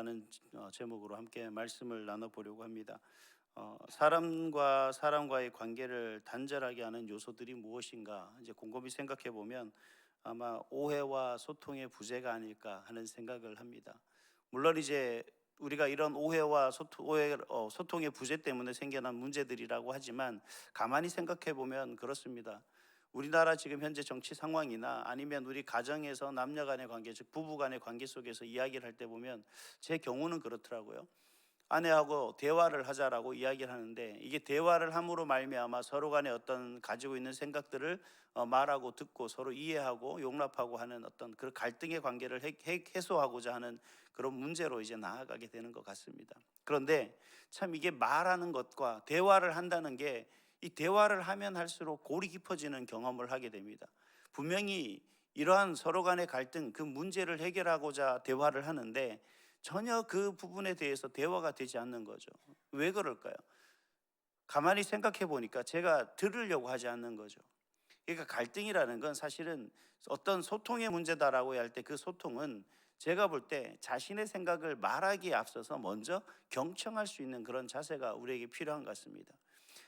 관계라는 제목으로 함께 말씀을 나눠보려고 합니다. 사람과 사람과의 관계를 단절하게 하는 요소들이 무엇인가 이제 곰곰이 생각해 보면 아마 오해와 소통의 부재가 아닐까 하는 생각을 합니다. 물론 이제 우리가 이런 오해와 소통의 부재 때문에 생겨난 문제들이라고 하지만 가만히 생각해 보면 그렇습니다. 우리나라 지금 현재 정치 상황이나 아니면 우리 가정에서 남녀 간의 관계, 즉 부부 간의 관계 속에서 이야기를 할 때 보면 제 경우는 그렇더라고요. 아내하고 대화를 하자라고 이야기를 하는데 이게 대화를 함으로 말미암아 서로 간에 어떤 가지고 있는 생각들을 말하고 듣고 서로 이해하고 용납하고 하는 어떤 그 갈등의 관계를 해소하고자 하는 그런 문제로 이제 나아가게 되는 것 같습니다. 그런데 참 이게 말하는 것과 대화를 한다는 게 이 대화를 하면 할수록 골이 깊어지는 경험을 하게 됩니다. 분명히 이러한 서로 간의 갈등, 그 문제를 해결하고자 대화를 하는데 전혀 그 부분에 대해서 대화가 되지 않는 거죠. 왜 그럴까요? 가만히 생각해 보니까 제가 들으려고 하지 않는 거죠. 그러니까 갈등이라는 건 사실은 어떤 소통의 문제다라고 할 때 그 소통은 제가 볼 때 자신의 생각을 말하기에 앞서서 먼저 경청할 수 있는 그런 자세가 우리에게 필요한 것 같습니다.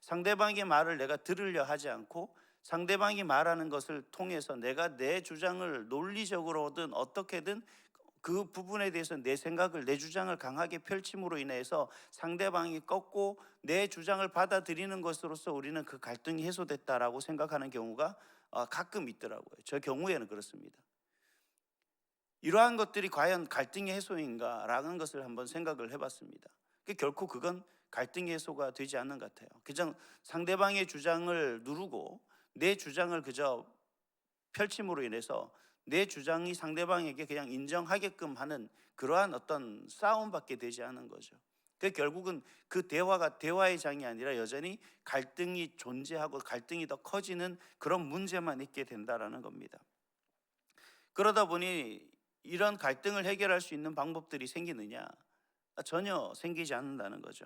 상대방의 말을 내가 들으려 하지 않고 상대방이 말하는 것을 통해서 내가 내 주장을 논리적으로든 어떻게든 그 부분에 대해서 내 생각을, 내 주장을 강하게 펼침으로 인해서 상대방이 꺾고 내 주장을 받아들이는 것으로서 우리는 그 갈등이 해소됐다라고 생각하는 경우가 가끔 있더라고요. 저 경우에는 그렇습니다. 이러한 것들이 과연 갈등의 해소인가라는 것을 한번 생각을 해봤습니다. 결코 그건 갈등의 해소가 되지 않는 것 같아요. 그냥 상대방의 주장을 누르고 내 주장을 그저 펼침으로 인해서 내 주장이 상대방에게 그냥 인정하게끔 하는 그러한 어떤 싸움밖에 되지 않은 거죠. 결국은 그 대화가 대화의 장이 아니라 여전히 갈등이 존재하고 갈등이 더 커지는 그런 문제만 있게 된다라는 겁니다. 그러다 보니 이런 갈등을 해결할 수 있는 방법들이 생기느냐? 전혀 생기지 않는다는 거죠.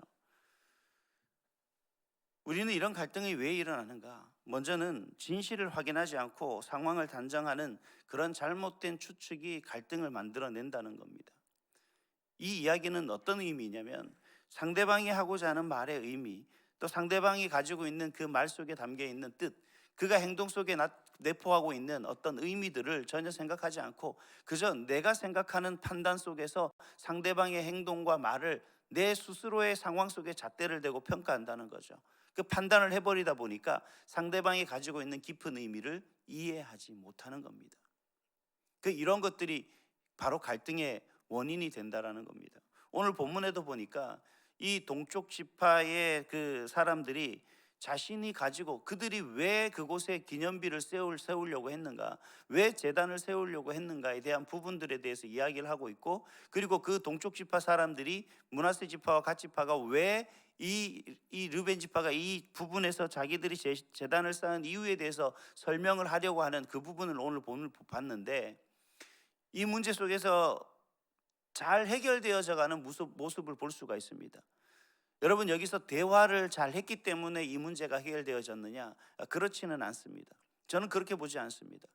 우리는 이런 갈등이 왜 일어나는가? 먼저는 진실을 확인하지 않고 상황을 단정하는 그런 잘못된 추측이 갈등을 만들어낸다는 겁니다. 이 이야기는 어떤 의미냐면 상대방이 하고자 하는 말의 의미, 또 상대방이 가지고 있는 그 말 속에 담겨 있는 뜻, 그가 행동 속에 내포하고 있는 어떤 의미들을 전혀 생각하지 않고 그저 내가 생각하는 판단 속에서 상대방의 행동과 말을 내 스스로의 상황 속에 잣대를 대고 평가한다는 거죠. 그 판단을 해버리다 보니까 상대방이 가지고 있는 깊은 의미를 이해하지 못하는 겁니다. 이런 것들이 바로 갈등의 원인이 된다라는 겁니다. 오늘 본문에도 보니까 이 동쪽 지파의 그 사람들이 자신이 가지고 그들이 왜 그곳에 기념비를 세우려고 했는가, 왜 제단을 세우려고 했는가에 대한 부분들에 대해서 이야기를 하고 있고, 그리고 그 동쪽 지파 사람들이 므낫세 지파와 갓 지파가 왜 이 르벤 지파가 이 부분에서 자기들이 제단을 쌓은 이유에 대해서 설명을 하려고 하는 그 부분을 오늘 봤는데, 이 문제 속에서 잘 해결되어져 가는 모습을 볼 수가 있습니다. 여러분, 여기서 대화를 잘 했기 때문에 이 문제가 해결되어졌느냐? 그렇지는 않습니다. 저는 그렇게 보지 않습니다.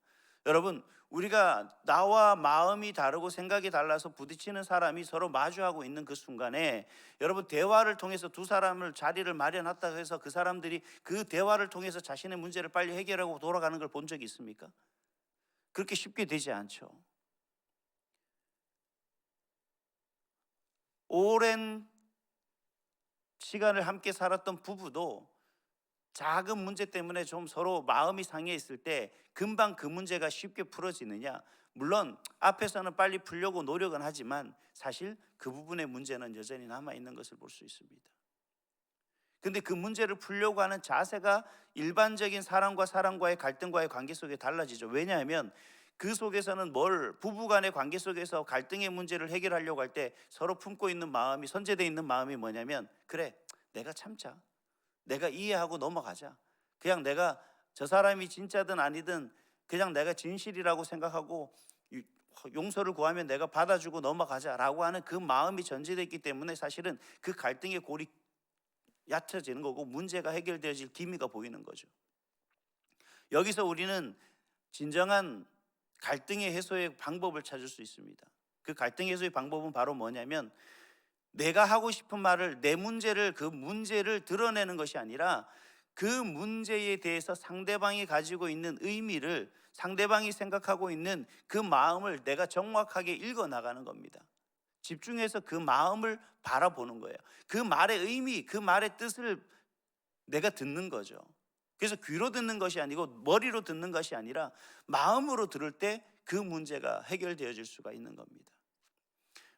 여러분, 우리가 나와 마음이 다르고 생각이 달라서 부딪히는 사람이 서로 마주하고 있는 그 순간에 여러분, 대화를 통해서 두 사람을 자리를 마련했다고 해서 그 사람들이 그 대화를 통해서 자신의 문제를 빨리 해결하고 돌아가는 걸 본 적이 있습니까? 그렇게 쉽게 되지 않죠. 오랜 시간을 함께 살았던 부부도 작은 문제 때문에 좀 서로 마음이 상해 있을 때 금방 그 문제가 쉽게 풀어지느냐? 물론 앞에서는 빨리 풀려고 노력은 하지만 사실 그 부분의 문제는 여전히 남아있는 것을 볼 수 있습니다. 근데 그 문제를 풀려고 하는 자세가 일반적인 사람과 사람과의 갈등과의 관계 속에 달라지죠. 왜냐하면 그 속에서는 부부 간의 관계 속에서 갈등의 문제를 해결하려고 할 때 서로 품고 있는 마음이, 선재되어 있는 마음이 뭐냐면, 그래, 내가 참자, 내가 이해하고 넘어가자, 그냥 내가 저 사람이 진짜든 아니든 그냥 내가 진실이라고 생각하고 용서를 구하면 내가 받아주고 넘어가자라고 하는 그 마음이 전제되어 있기 때문에 사실은 그 갈등의 골이 얕아지는 거고 문제가 해결되어질 기미가 보이는 거죠. 여기서 우리는 진정한 갈등의 해소의 방법을 찾을 수 있습니다. 그 갈등 해소의 방법은 바로 뭐냐면 내가 하고 싶은 말을 내 문제를 그 문제를 드러내는 것이 아니라 그 문제에 대해서 상대방이 가지고 있는 의미를 상대방이 생각하고 있는 그 마음을 내가 정확하게 읽어 나가는 겁니다. 집중해서 그 마음을 바라보는 거예요. 그 말의 의미, 그 말의 뜻을 내가 듣는 거죠. 그래서 귀로 듣는 것이 아니고 머리로 듣는 것이 아니라 마음으로 들을 때 그 문제가 해결되어질 수가 있는 겁니다.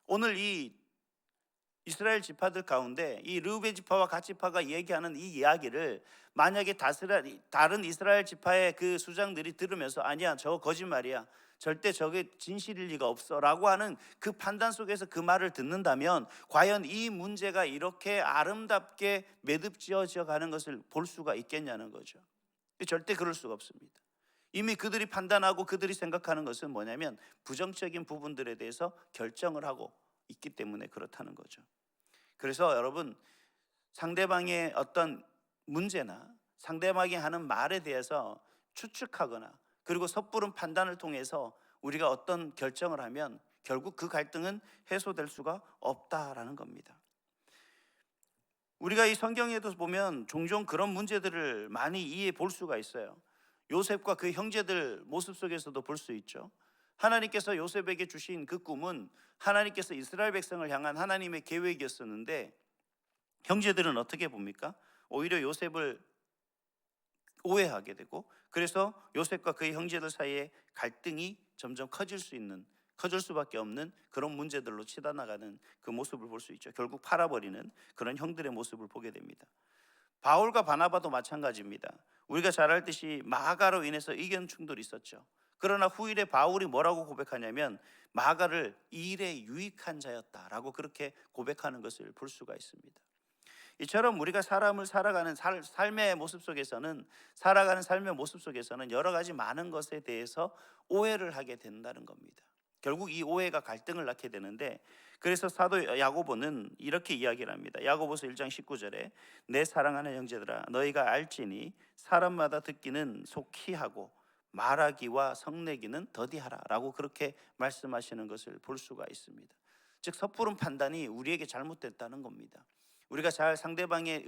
오늘 이 이스라엘 지파들 가운데 이 르우벤 지파와 갓 지파가 얘기하는 이 이야기를 만약에 다른 이스라엘 지파의 그 수장들이 들으면서 아니야, 저거 거짓말이야, 절대 저게 진실일 리가 없어 라고 하는 그 판단 속에서 그 말을 듣는다면 과연 이 문제가 이렇게 아름답게 매듭지어져 가는 것을 볼 수가 있겠냐는 거죠. 절대 그럴 수가 없습니다. 이미 그들이 판단하고 그들이 생각하는 것은 뭐냐면 부정적인 부분들에 대해서 결정을 하고 있기 때문에 그렇다는 거죠. 그래서 여러분, 상대방의 어떤 문제나 상대방이 하는 말에 대해서 추측하거나 그리고 섣부른 판단을 통해서 우리가 어떤 결정을 하면 결국 그 갈등은 해소될 수가 없다라는 겁니다. 우리가 이 성경에도 보면 종종 그런 문제들을 많이 이해해 볼 수가 있어요. 요셉과 그 형제들 모습 속에서도 볼 수 있죠. 하나님께서 요셉에게 주신 그 꿈은 하나님께서 이스라엘 백성을 향한 하나님의 계획이었었는데 형제들은 어떻게 봅니까? 오히려 요셉을 오해하게 되고 그래서 요셉과 그의 형제들 사이에 갈등이 점점 커질 수밖에 없는 그런 문제들로 치닫아가는 그 모습을 볼 수 있죠. 결국 팔아버리는 그런 형들의 모습을 보게 됩니다. 바울과 바나바도 마찬가지입니다. 우리가 잘 알듯이 마가로 인해서 의견 충돌이 있었죠. 그러나 후일에 바울이 뭐라고 고백하냐면 마가를 일에 유익한 자였다라고 그렇게 고백하는 것을 볼 수가 있습니다. 이처럼 우리가 삶의 모습 속에서는 여러 가지 많은 것에 대해서 오해를 하게 된다는 겁니다. 결국 이 오해가 갈등을 낳게 되는데 그래서 사도 야고보는 이렇게 이야기를 합니다. 야고보서 1장 19절에 내 사랑하는 형제들아 너희가 알지니 사람마다 듣기는 속히 하고 말하기와 성내기는 더디하라 라고 그렇게 말씀하시는 것을 볼 수가 있습니다. 즉 섣부른 판단이 우리에게 잘못됐다는 겁니다. 우리가 잘 상대방의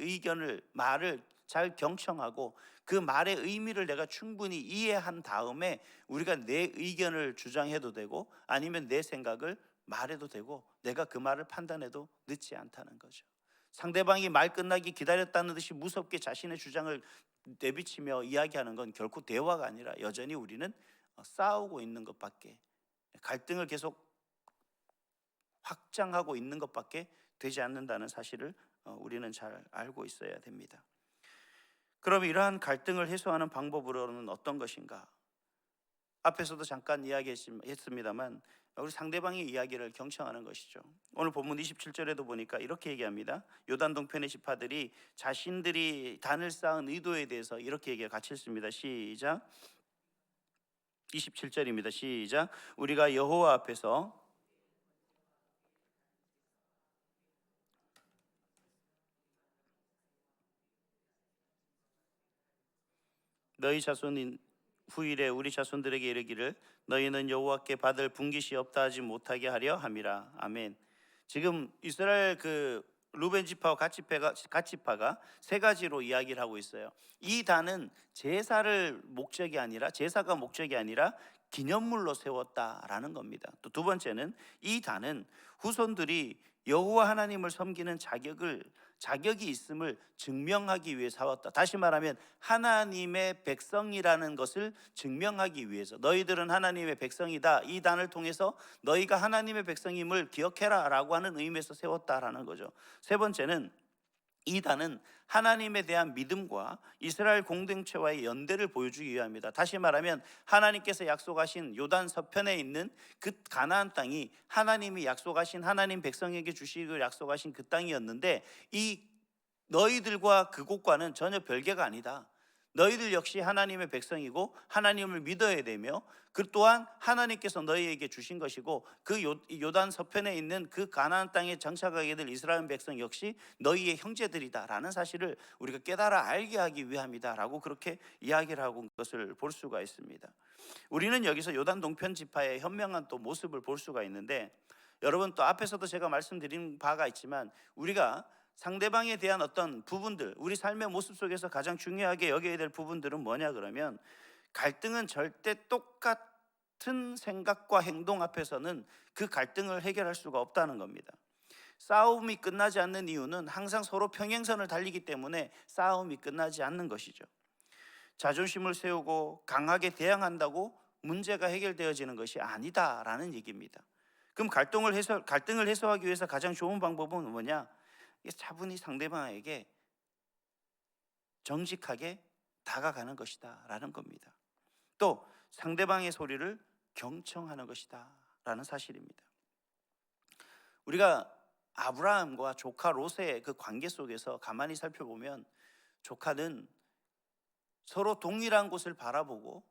말을 잘 경청하고 그 말의 의미를 내가 충분히 이해한 다음에 우리가 내 의견을 주장해도 되고 아니면 내 생각을 말해도 되고 내가 그 말을 판단해도 늦지 않다는 거죠. 상대방이 말 끝나기 기다렸다는 듯이 무섭게 자신의 주장을 내비치며 이야기하는 건 결코 대화가 아니라 여전히 우리는 싸우고 있는 것밖에, 갈등을 계속 확장하고 있는 것밖에 되지 않는다는 사실을 우리는 잘 알고 있어야 됩니다. 그럼 이러한 갈등을 해소하는 방법으로는 어떤 것인가? 앞에서도 잠깐 이야기했습니다만 우리 상대방의 이야기를 경청하는 것이죠. 오늘 본문 27절에도 보니까 이렇게 얘기합니다. 요단 동편의 지파들이 자신들이 단을 쌓은 의도에 대해서 이렇게 얘기해 같이 읽습니다. 시작. 27절입니다. 시작. 우리가 여호와 앞에서 너희 자손인 후일에 우리 자손들에게 이르기를 너희는 여호와께 받을 분깃이 없다 하지 못하게 하려 함이라. 아멘. 지금 이스라엘 루벤 지파와 갓 지파가 세 가지로 이야기를 하고 있어요. 이 단은 제사가 목적이 아니라 기념물로 세웠다라는 겁니다. 또 두 번째는 이 단은 후손들이 여호와 하나님을 섬기는 자격이 있음을 증명하기 위해 세웠다. 다시 말하면 하나님의 백성이라는 것을 증명하기 위해서 너희들은 하나님의 백성이다. 이 단을 통해서 너희가 하나님의 백성임을 기억해라 라고 하는 의미에서 세웠다라는 거죠. 세 번째는 이 단은 하나님에 대한 믿음과 이스라엘 공동체와의 연대를 보여주기 위함이다. 다시 말하면 하나님께서 약속하신 요단 서편에 있는 그 가나안 땅이 하나님이 약속하신 하나님 백성에게 주시기로 약속하신 그 땅이었는데 이 너희들과 그곳과는 전혀 별개가 아니다. 너희들 역시 하나님의 백성이고 하나님을 믿어야 되며 그 또한 하나님께서 너희에게 주신 것이고 그 요단 서편에 있는 그 가나안 땅에 정착하게 될 이스라엘 백성 역시 너희의 형제들이다라는 사실을 우리가 깨달아 알게 하기 위함이다라고 그렇게 이야기를 하고 있는 것을 볼 수가 있습니다. 우리는 여기서 요단 동편 지파의 현명한 또 모습을 볼 수가 있는데, 여러분 또 앞에서도 제가 말씀드린 바가 있지만 우리가 상대방에 대한 어떤 부분들, 우리 삶의 모습 속에서 가장 중요하게 여겨야 될 부분들은 뭐냐 그러면, 갈등은 절대 똑같은 생각과 행동 앞에서는 그 갈등을 해결할 수가 없다는 겁니다. 싸움이 끝나지 않는 이유는 항상 서로 평행선을 달리기 때문에 싸움이 끝나지 않는 것이죠. 자존심을 세우고 강하게 대항한다고 문제가 해결되어지는 것이 아니다라는 얘기입니다. 그럼 갈등을 해소하기 위해서 가장 좋은 방법은 뭐냐? 차분히 상대방에게 정직하게 다가가는 것이다 라는 겁니다. 또 상대방의 소리를 경청하는 것이다 라는 사실입니다. 우리가 아브라함과 조카 롯의 그 관계 속에서 가만히 살펴보면, 조카는 서로 동일한 곳을 바라보고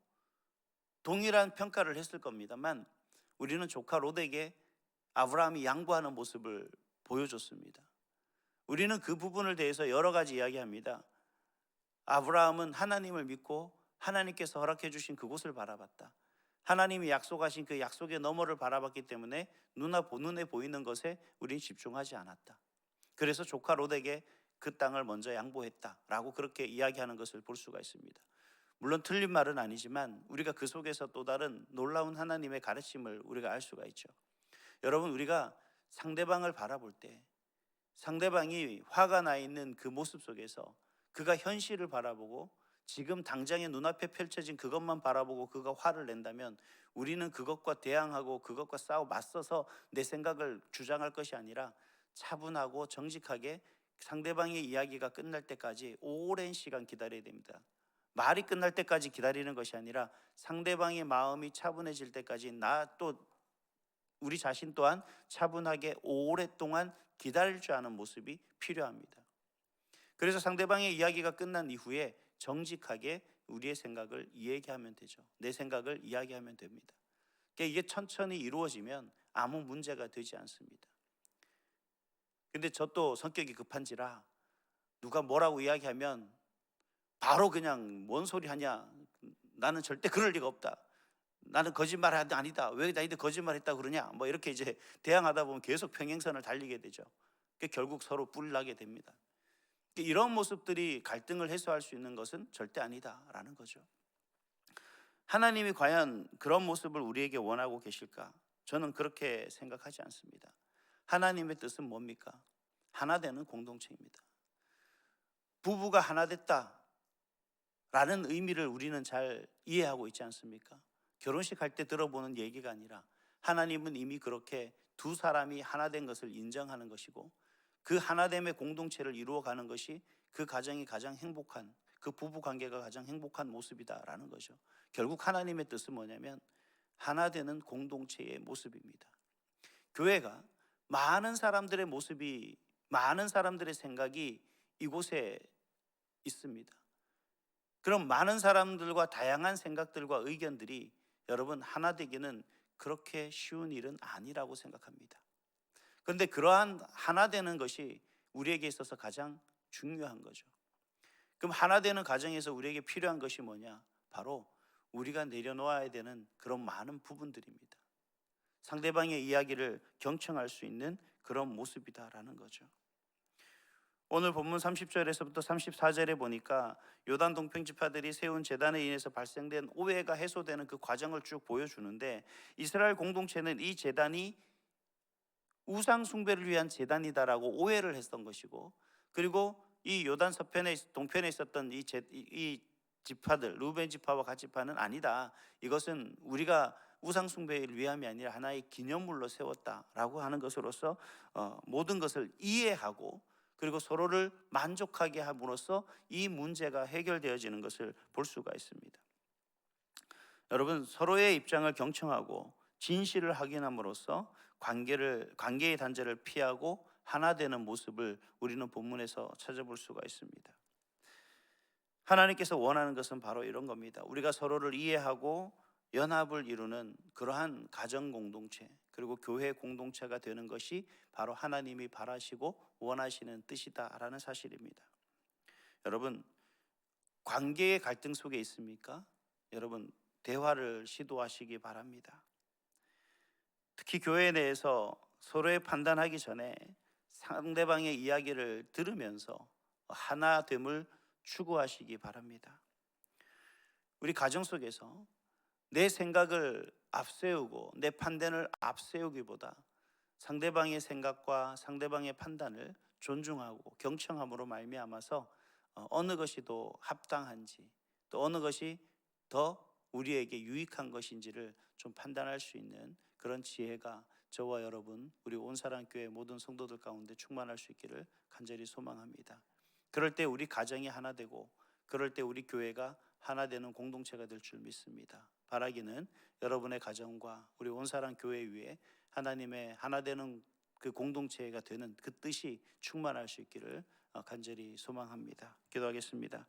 동일한 평가를 했을 겁니다만, 우리는 조카 롯에게 아브라함이 양보하는 모습을 보여줬습니다. 우리는 그 부분을 대해서 여러 가지 이야기합니다. 아브라함은 하나님을 믿고 하나님께서 허락해 주신 그곳을 바라봤다. 하나님이 약속하신 그 약속의 너머를 바라봤기 때문에 눈에 보이는 것에 우린 집중하지 않았다. 그래서 조카 롯에게 그 땅을 먼저 양보했다라고 그렇게 이야기하는 것을 볼 수가 있습니다. 물론 틀린 말은 아니지만 우리가 그 속에서 또 다른 놀라운 하나님의 가르침을 우리가 알 수가 있죠. 여러분, 우리가 상대방을 바라볼 때 상대방이 화가 나 있는 그 모습 속에서 그가 현실을 바라보고 지금 당장의 눈앞에 펼쳐진 그것만 바라보고 그가 화를 낸다면, 우리는 그것과 대항하고 그것과 맞서서 내 생각을 주장할 것이 아니라 차분하고 정직하게 상대방의 이야기가 끝날 때까지 오랜 시간 기다려야 됩니다. 말이 끝날 때까지 기다리는 것이 아니라 상대방의 마음이 차분해질 때까지 우리 자신 또한 차분하게 오랫동안 기다릴 줄 아는 모습이 필요합니다. 그래서 상대방의 이야기가 끝난 이후에 정직하게 우리의 생각을 이야기하면 되죠. 내 생각을 이야기하면 됩니다. 그러니까 이게 천천히 이루어지면 아무 문제가 되지 않습니다. 근데 저 또 성격이 급한지라 누가 뭐라고 이야기하면 바로 그냥 뭔 소리 하냐, 나는 절대 그럴 리가 없다, 나는 거짓말 아니다, 왜 나한테 거짓말 했다 그러냐, 뭐 이렇게 이제 대항하다 보면 계속 평행선을 달리게 되죠. 결국 서로 뿔나게 됩니다. 이런 모습들이 갈등을 해소할 수 있는 것은 절대 아니다라는 거죠. 하나님이 과연 그런 모습을 우리에게 원하고 계실까? 저는 그렇게 생각하지 않습니다. 하나님의 뜻은 뭡니까? 하나 되는 공동체입니다. 부부가 하나 됐다 라는 의미를 우리는 잘 이해하고 있지 않습니까? 결혼식 할 때 들어보는 얘기가 아니라 하나님은 이미 그렇게 두 사람이 하나 된 것을 인정하는 것이고, 그 하나됨의 공동체를 이루어가는 것이 그 가정이 가장 행복한, 그 부부 관계가 가장 행복한 모습이다라는 거죠. 결국 하나님의 뜻은 뭐냐면 하나 되는 공동체의 모습입니다. 교회가 많은 사람들의 모습이, 많은 사람들의 생각이 이곳에 있습니다. 그럼 많은 사람들과 다양한 생각들과 의견들이 여러분 하나 되기는 그렇게 쉬운 일은 아니라고 생각합니다. 그런데 그러한 하나 되는 것이 우리에게 있어서 가장 중요한 거죠. 그럼 하나 되는 과정에서 우리에게 필요한 것이 뭐냐? 바로 우리가 내려놓아야 되는 그런 많은 부분들입니다. 상대방의 이야기를 경청할 수 있는 그런 모습이다라는 거죠. 오늘 본문 30절에서부터 34절에 보니까 요단 동편 지파들이 세운 제단에 인해서 발생된 오해가 해소되는 그 과정을 쭉 보여주는데, 이스라엘 공동체는 이 제단이 우상 숭배를 위한 제단이다라고 오해를 했던 것이고, 그리고 이 요단 서편에 동편에 있었던 이 지파들, 루벤 지파와 갓 지파는 아니다, 이것은 우리가 우상 숭배를 위함이 아니라 하나의 기념물로 세웠다라고 하는 것으로서 모든 것을 이해하고 그리고 서로를 만족하게 함으로써 이 문제가 해결되어지는 것을 볼 수가 있습니다. 여러분, 서로의 입장을 경청하고 진실을 확인함으로써 관계의 단절을 피하고 하나 되는 모습을 우리는 본문에서 찾아볼 수가 있습니다. 하나님께서 원하는 것은 바로 이런 겁니다. 우리가 서로를 이해하고 연합을 이루는 그러한 가정 공동체, 그리고 교회 공동체가 되는 것이 바로 하나님이 바라시고 원하시는 뜻이다라는 사실입니다. 여러분, 관계의 갈등 속에 있습니까? 여러분, 대화를 시도하시기 바랍니다. 특히 교회 내에서 서로의 판단하기 전에 상대방의 이야기를 들으면서 하나됨을 추구하시기 바랍니다. 우리 가정 속에서 내 생각을 앞세우고 내 판단을 앞세우기보다 상대방의 생각과 상대방의 판단을 존중하고 경청함으로 말미암아서 어느 것이 더 합당한지, 또 어느 것이 더 우리에게 유익한 것인지를 좀 판단할 수 있는 그런 지혜가 저와 여러분, 우리 온사랑교회 모든 성도들 가운데 충만할 수 있기를 간절히 소망합니다. 그럴 때 우리 가정이 하나 되고, 그럴 때 우리 교회가 하나 되는 공동체가 될 줄 믿습니다. 바라기는 여러분의 가정과 우리 온사랑교회 위에 하나님의 하나 되는 그 공동체가 되는 그 뜻이 충만할 수 있기를 간절히 소망합니다. 기도하겠습니다.